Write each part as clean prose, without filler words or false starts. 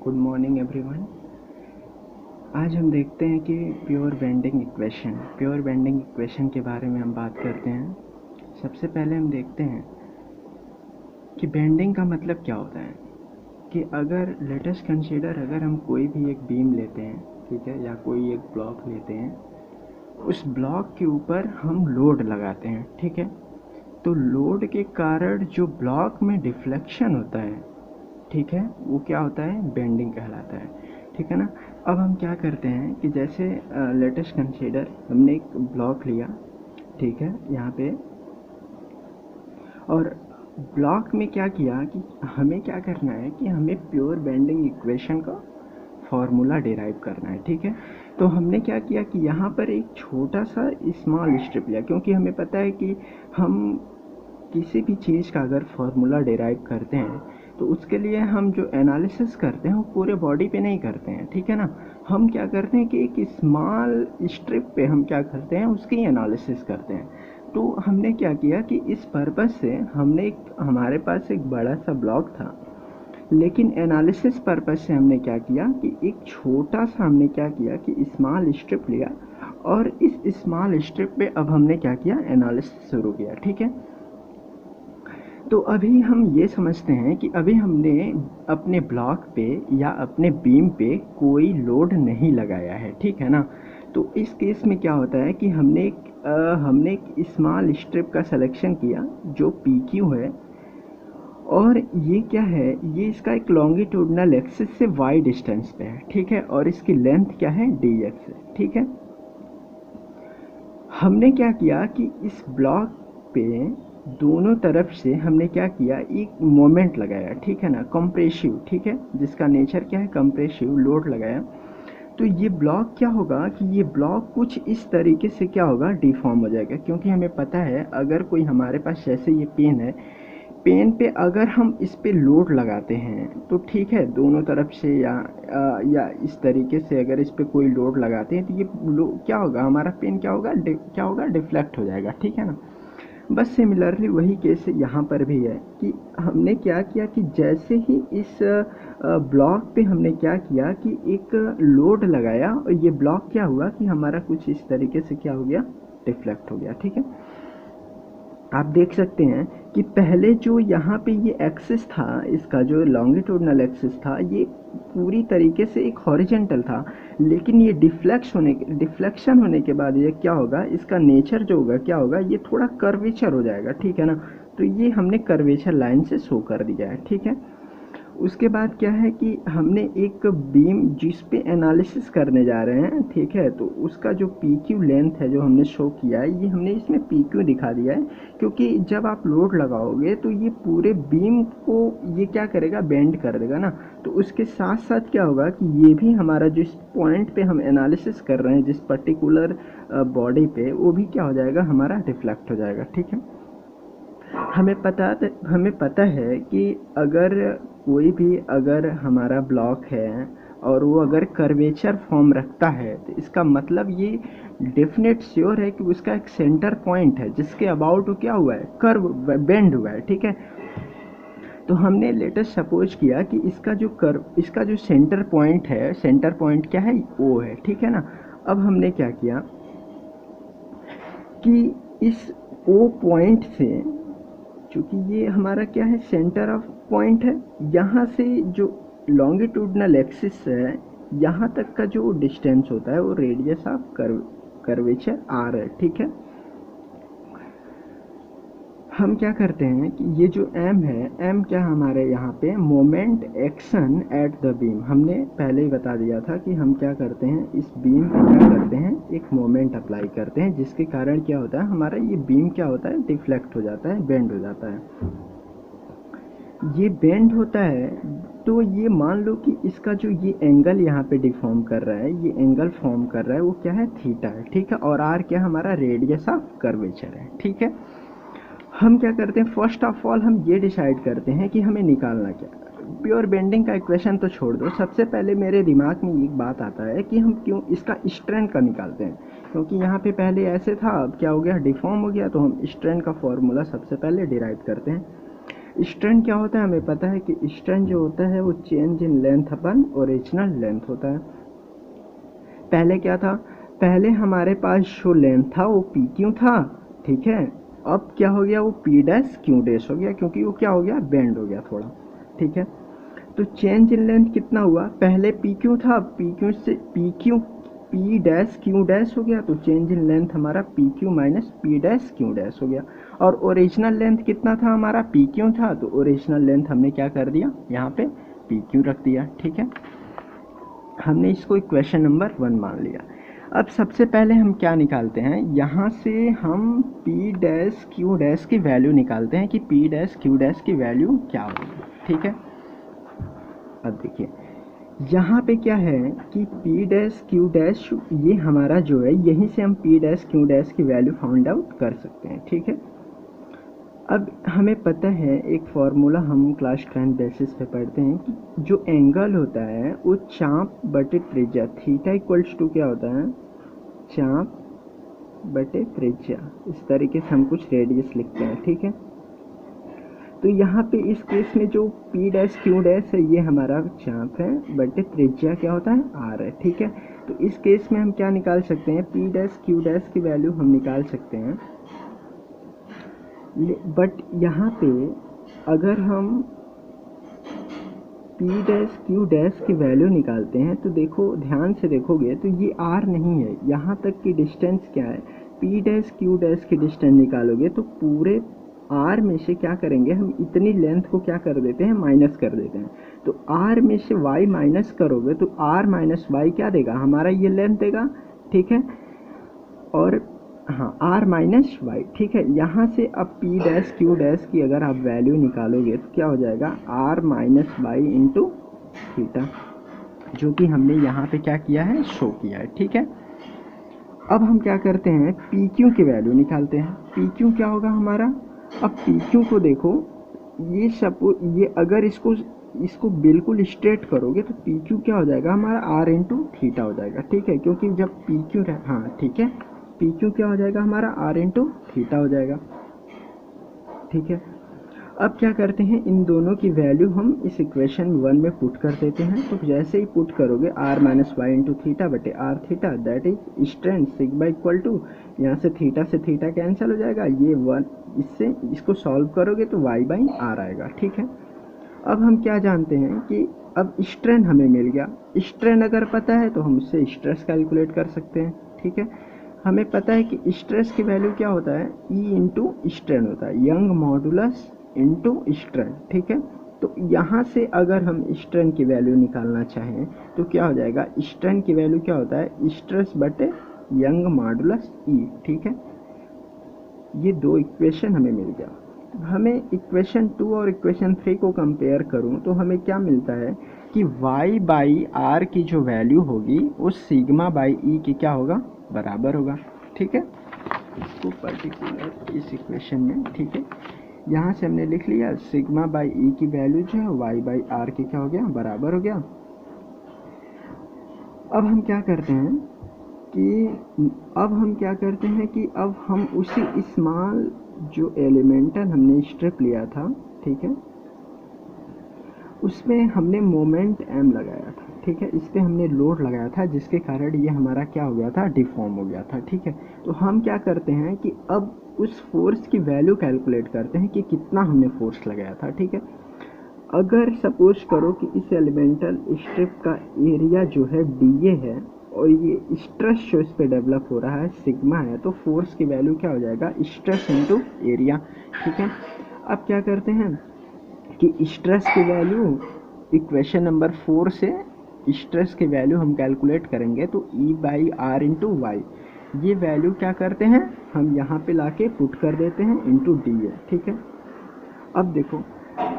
Good morning everyone. आज हम देखते हैं कि प्योर बेंडिंग इक्वेशन के बारे में हम बात करते हैं। सबसे पहले हम देखते हैं कि बेंडिंग का मतलब क्या होता है। कि अगर लेट अस कंसीडर, अगर हम कोई भी एक बीम लेते हैं, ठीक है, या कोई एक ब्लॉक लेते हैं, उस ब्लॉक के ऊपर हम लोड लगाते हैं, ठीक है। तो लोड के कारण जो ब्लॉक में डिफ्लेक्शन होता है, ठीक है, वो क्या होता है, बेंडिंग कहलाता है, ठीक है ना। अब हम क्या करते हैं कि जैसे लेट अस कंसीडर, हमने एक ब्लॉक लिया, ठीक है, यहाँ पे, और ब्लॉक में क्या किया कि हमें क्या करना है कि हमें प्योर बेंडिंग इक्वेशन का फॉर्मूला डिराइव करना है, ठीक है। तो हमने क्या किया कि यहाँ पर एक छोटा सा स्मॉल स्ट्रिप लिया, क्योंकि हमें पता है कि हम किसी भी चीज़ का अगर फॉर्मूला डिराइव करते हैं तो उसके लिए हम जो एनालिसिस करते हैं वो पूरे बॉडी पे नहीं करते हैं, ठीक है ना। हम क्या करते हैं कि एक स्मॉल स्ट्रिप पे हम क्या करते हैं, उसकी एनालिसिस करते हैं। तो हमने क्या किया कि इस पर्पस से हमने हमारे पास एक बड़ा सा ब्लॉक था, लेकिन एनालिसिस पर्पस से हमने क्या किया कि एक छोटा सा हमने क्या किया कि स्मॉल स्ट्रिप लिया, और इस स्मॉल स्ट्रिप पे अब हमने क्या किया, एनालिसिस शुरू किया, ठीक है। तो अभी हम ये समझते हैं कि अभी हमने अपने ब्लॉक पे या अपने बीम पे कोई लोड नहीं लगाया है, ठीक है ना। तो इस केस में क्या होता है कि हमने एक स्मॉल स्ट्रिप का सिलेक्शन किया जो पी क्यू है, और ये क्या है, ये इसका एक लॉन्गिट्यूडनल एक्सिस से वाई डिस्टेंस पे है, ठीक है, और इसकी लेंथ क्या है, डी एक्स है, ठीक है। हमने क्या किया कि इस ब्लॉक पे दोनों तरफ से हमने क्या किया, एक मोमेंट लगाया, ठीक है ना, कंप्रेसिव, ठीक है, जिसका नेचर क्या है, कंप्रेसिव लोड लगाया। तो ये ब्लॉक क्या होगा कि ये ब्लॉक कुछ इस तरीके से क्या होगा, डिफॉर्म हो जाएगा, क्योंकि हमें पता है अगर कोई हमारे पास जैसे ये पेन है, पेन पे अगर हम इस पे लोड लगाते हैं तो ठीक है, दोनों तरफ से या इस तरीके से अगर इस पे कोई लोड लगाते हैं तो ये क्या होगा, हमारा पेन क्या होगा, क्या होगा, डिफ्लेक्ट हो जाएगा, ठीक है ना। बस सिमिलरली वही केस यहाँ पर भी है कि हमने क्या किया कि जैसे ही इस ब्लॉक पे हमने क्या किया कि एक लोड लगाया, और ये ब्लॉक क्या हुआ कि हमारा कुछ इस तरीके से क्या हो गया, डिफ्लेक्ट हो गया, ठीक है। आप देख सकते हैं कि पहले जो यहाँ पे ये एक्सिस था, इसका जो लॉन्गिट्यूडनल एक्सिस था, ये पूरी तरीके से एक हॉरिजेंटल था, लेकिन ये डिफ्लेक्शन होने के बाद ये क्या होगा, इसका नेचर जो होगा क्या होगा, ये थोड़ा कर्वेचर हो जाएगा, ठीक है ना। तो ये हमने कर्वेचर लाइन से शो कर दिया है, ठीक है। उसके बाद क्या है कि हमने एक बीम जिस पे एनालिसिस करने जा रहे हैं, ठीक है, तो उसका जो पी क्यू लेंथ है जो हमने शो किया है, ये हमने इसमें पी क्यू दिखा दिया है, क्योंकि जब आप लोड लगाओगे तो ये पूरे बीम को ये क्या करेगा, बेंड कर देगा ना। तो उसके साथ साथ क्या होगा कि ये भी हमारा जो इस पॉइंट पे हम एनालिसिस कर रहे हैं, जिस पर्टिकुलर बॉडी पे, वो भी क्या हो जाएगा, हमारा रिफ्लेक्ट हो जाएगा, ठीक है। हमें पता है कि अगर हमारा ब्लॉक है और वो अगर कर्वेचर फॉर्म रखता है, तो इसका मतलब ये डेफिनेट श्योर है कि उसका एक सेंटर पॉइंट है जिसके अबाउट क्या हुआ है, कर्व बेंड हुआ है, ठीक है। तो हमने लेटेस्ट सपोज किया कि इसका जो सेंटर पॉइंट है, सेंटर पॉइंट क्या है, ओ है, ठीक है ना। अब हमने क्या किया कि इस ओ पॉइंट से, क्योंकि ये हमारा क्या है, सेंटर ऑफ पॉइंट है, यहाँ से जो लॉन्गिट्यूडनल एक्सिस है यहाँ तक का जो डिस्टेंस होता है वो रेडियस ऑफ कर्वेचर आर है, ठीक है। हम क्या करते हैं कि ये जो m है, m क्या हमारे यहाँ पे moment action at the beam, हमने पहले ही बता दिया था कि हम क्या करते हैं, इस बीम पे क्या करते हैं, एक मोमेंट अप्लाई करते हैं, जिसके कारण क्या होता है, हमारा ये बीम क्या होता है, डिफ्लेक्ट हो जाता है, बेंड हो जाता है। ये बेंड होता है तो ये मान लो कि इसका जो ये एंगल यहाँ पे डिफॉर्म कर रहा है, ये एंगल फॉर्म कर रहा है, वो क्या है, थीटा है, ठीक है, और आर क्या हमारा रेडियस ऑफ कर्वेचर है, ठीक है। हम क्या करते हैं, फर्स्ट ऑफ ऑल हम ये डिसाइड करते हैं कि हमें निकालना क्या है। प्योर बेंडिंग का इक्वेशन तो छोड़ दो, सबसे पहले मेरे दिमाग में एक बात आता है कि हम क्यों इसका स्ट्रेंथ का निकालते हैं, क्योंकि यहाँ पे पहले ऐसे था, अब क्या हो गया, डिफॉर्म हो गया, तो हम स्ट्रेंथ का फॉर्मूला सबसे पहले डिराइव करते हैं। स्ट्रेन क्या होता है, हमें पता है कि स्ट्रेन जो होता है वो change in length upon original length होता है। पहले क्या था, पहले हमारे पास जो लेंथ था वो पी क्यू था, ठीक है। अब क्या हो गया, वो पी डैश क्यू डैश हो गया, क्योंकि वो क्या हो गया, बेंड हो गया थोड़ा, ठीक है। तो चेंज इन लेंथ कितना हुआ, पहले पी क्यू था, पी क्यू से पी डैश क्यू डैश हो गया, तो चेंज इन लेंथ हमारा P Q minus P dash Q dash हो गया। और ओरिजिनल लेंथ कितना था हमारा, पी क्यू था, तो ओरिजिनल लेंथ हमने क्या कर दिया, यहाँ पे पी क्यू रख दिया, ठीक है। हमने इसको इक्वेशन नंबर 1 मान लिया। अब सबसे पहले हम क्या निकालते हैं, यहाँ से हम पी डैश क्यू डैश की वैल्यू निकालते हैं कि पी डैश क्यू डैश की वैल्यू क्या होगी, ठीक है। अब देखिए यहाँ पे क्या है कि पी डैश क्यू डैश ये हमारा जो है, यहीं से हम पी डैश क्यू डैश की वैल्यू फाइंड आउट कर सकते हैं, ठीक है। अब हमें पता है एक फार्मूला हम क्लास 10 बेसिस पे पढ़ते हैं कि जो एंगल होता है वो चाप बटे त्रिज्या, थीटा इक्वल्स टू क्या होता है, चाप बटे त्रिज्या, इस तरीके से हम कुछ रेडियस लिखते हैं, ठीक है। तो यहाँ पे इस केस में जो पी डैश क्यू डैश है ये हमारा चाप है, बटे त्रिज्या क्या होता है, आर है, ठीक है। तो इस केस में हम क्या निकाल सकते हैं, पी डैश क्यू डैश की वैल्यू हम निकाल सकते हैं। बट यहाँ पे अगर हम पी डैश क्यू डैश की वैल्यू निकालते हैं तो देखो, ध्यान से देखोगे तो ये आर नहीं है, यहाँ तक की डिस्टेंस क्या है, पी डैश क्यू डैश की डिस्टेंस निकालोगे तो पूरे आर में से क्या करेंगे हम, इतनी लेंथ को क्या कर देते हैं, माइनस कर देते हैं। तो आर में से वाई माइनस करोगे तो आर माइनस वाई क्या देगा, हमारा ये लेंथ देगा, ठीक है। और हाँ, आर माइनस वाई, ठीक है। यहाँ से अब पी डैश क्यू डैश की अगर आप वैल्यू निकालोगे तो क्या हो जाएगा, R minus Y into theta, जो कि हमने यहाँ पे क्या किया है, शो किया है, ठीक है। अब हम क्या करते हैं, पी क्यू की वैल्यू निकालते हैं। पी क्यू क्या होगा हमारा, अब पी क्यू को देखो, ये अगर इसको बिल्कुल स्ट्रेट करोगे तो पी क्यू क्या हो जाएगा हमारा, आर इंटू थीटा हो जाएगा, ठीक है। क्योंकि जब पी क्यू, हाँ ठीक है, पी क्यू क्या हो जाएगा हमारा, आर इंटू थीटा हो जाएगा, ठीक है। अब क्या करते हैं, इन दोनों की वैल्यू हम इस इक्वेशन 1 में पुट कर देते हैं। तो जैसे ही पुट करोगे, R minus Y into theta बटे R theta, that is strain sigma equal to, यहाँ से थीटा कैंसिल हो जाएगा, ये 1, इससे इसको सॉल्व करोगे तो वाई बाई आर आएगा, ठीक है। अब हम क्या जानते हैं कि अब स्ट्रेन हमें मिल गया, स्ट्रेन अगर पता है तो हम उससे स्ट्रेस कैलकुलेट कर सकते हैं, ठीक है। हमें पता है कि स्ट्रेस की वैल्यू क्या होता है, ई इंटू स्ट्रेन होता है, यंग मॉडुलस इंटू स्ट्रेन, ठीक है। तो यहाँ से अगर हम स्ट्रेन की वैल्यू निकालना चाहें तो क्या हो जाएगा, स्ट्रेन की वैल्यू क्या होता है, स्ट्रेस बटे यंग मॉडुलस ई, ठीक है। ये दो इक्वेशन हमें मिल गया। हमें इक्वेशन 2 और इक्वेशन 3 को कंपेयर करूं तो हमें क्या मिलता है कि y बाई आर की जो वैल्यू होगी वो सिग्मा बाई ई की क्या होगा, बराबर होगा, ठीक है। इसको पर्टिकुलर इस इक्वेशन में, ठीक है, यहाँ से हमने लिख लिया सिग्मा बाई ई की वैल्यू जो है y बाई आर की क्या हो गया, बराबर हो गया। अब हम क्या करते हैं कि अब हम उसी स्मॉल जो एलिमेंटल हमने स्ट्रिप लिया था, ठीक है, उसमें हमने मोमेंट m लगाया था, ठीक है, इस पर हमने लोड लगाया था, जिसके कारण ये हमारा क्या हो गया था, डिफॉर्म हो गया था, ठीक है। तो हम क्या करते हैं कि अब उस फोर्स की वैल्यू कैलकुलेट करते हैं कि कितना हमने फोर्स लगाया था, ठीक है। अगर सपोज करो कि इस एलिमेंटल स्ट्रिप का एरिया जो है dA है और ये स्ट्रेस जो इस पे डेवलप हो रहा है सिग्मा है, तो फोर्स की वैल्यू क्या हो जाएगा, स्ट्रेस इनटू एरिया, ठीक है। अब क्या करते हैं कि स्ट्रेस की वैल्यू इक्वेशन नंबर 4 से स्ट्रेस की वैल्यू हम कैलकुलेट करेंगे तो E by R into Y, ये वैल्यू क्या करते हैं हम यहाँ पे लाके पुट कर देते हैं इंटू dA, ठीक है। अब देखो,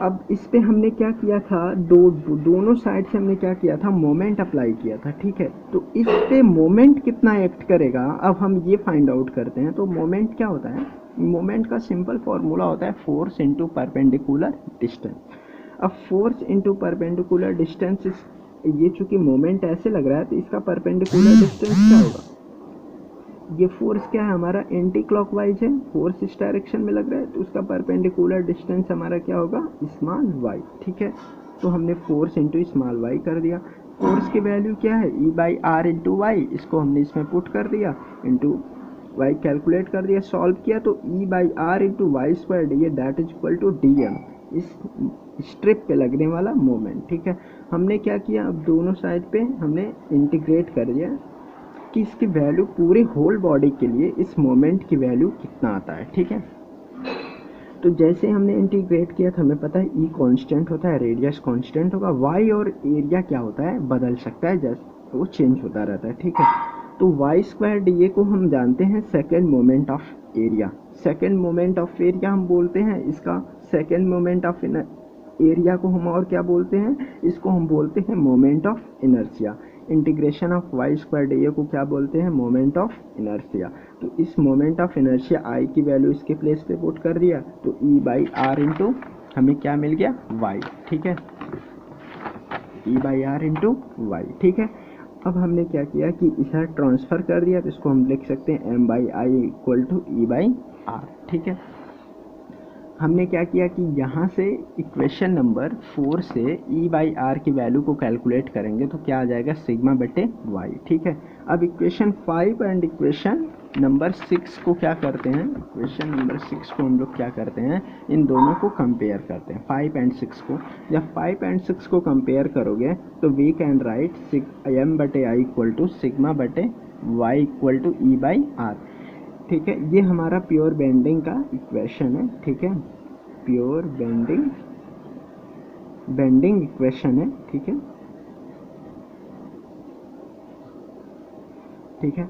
अब इस पे हमने क्या किया था, दोनों साइड से हमने क्या किया था, मोमेंट अप्लाई किया था, ठीक है। तो इस पे मोमेंट कितना एक्ट करेगा, अब हम ये फाइंड आउट करते हैं। तो मोमेंट क्या होता है, मोमेंट का सिंपल फॉर्मूला होता है फोर्स इंटू परपेंडिकुलर डिस्टेंस। अब फोर्स इंटू परपेंडिकुलर डिस्टेंस, ये चूंकि मोमेंट ऐसे लग रहा है तो इसका परपेंडिकुलर डिस्टेंस क्या होगा, ये फोर्स क्या है हमारा, एंटी क्लॉकवाइज है, फोर्स इस डायरेक्शन में लग रहा है तो उसका परपेंडिकुलर डिस्टेंस हमारा क्या होगा, स्मॉल वाई। ठीक है, तो हमने फोर्स इंटू स्मॉल वाई कर दिया। फोर्स की वैल्यू क्या है, ई बाई आर इंटू वाई, इसको हमने इसमें पुट कर दिया, इंटू वाई कैलकुलेट कर दिया, सॉल्व किया तो E by R into Y square D A that is equal to D M, इस स्ट्रिप पे लगने वाला मोमेंट। ठीक है, हमने क्या किया, अब दोनों साइड पे हमने इंटीग्रेट कर दिया कि इसकी वैल्यू पूरे होल बॉडी के लिए इस मोमेंट की वैल्यू कितना आता है। ठीक है, तो जैसे हमने इंटीग्रेट किया था हमें पता है ई कांस्टेंट होता है, रेडियस कांस्टेंट होगा, वाई और एरिया क्या होता है, बदल सकता है, जैसे वो चेंज होता रहता है। ठीक है, तो वाई स्क्वायर डी ए को हम जानते हैं second moment of area. Second moment of area हम बोलते हैं इसका, सेकेंड मोमेंट ऑफ एरिया को हम और क्या बोलते हैं, इसको हम बोलते हैं moment of inertia. Integration of Y square D A को क्या बोलते हैं, मोमेंट ऑफ इनर्शिया। तो इस मोमेंट ऑफ इनर्शिया आई की वैल्यू इसके प्लेस पे पुट कर दिया तो ई बाई आर इंटू हमें क्या मिल गया, वाई। ठीक है, ई बाई आर इंटू वाई। ठीक है, अब हमने क्या किया कि इसे ट्रांसफ़र कर दिया तो इसको हम लिख सकते हैं M by I equal to E by R. ठीक है, हमने क्या किया कि यहाँ से इक्वेशन नंबर 4 से ई बाई आर की वैल्यू को कैलकुलेट करेंगे तो क्या आ जाएगा, सिग्मा बटे वाई। ठीक है, अब इक्वेशन 5 एंड इक्वेशन नंबर 6 को क्या करते हैं, इक्वेशन नंबर 6 को हम लोग क्या करते हैं, इन दोनों को कंपेयर करते हैं, 5 एंड 6 को। जब 5 एंड 6 को कंपेयर करोगे तो वी कैन राइट एम बटे आई इक्वल टू सिग्मा बटे Y equal to E by R. ठीक है, ये हमारा प्योर बेंडिंग का इक्वेशन है। ठीक है, प्योर बेंडिंग इक्वेशन है। ठीक है, ठीक है।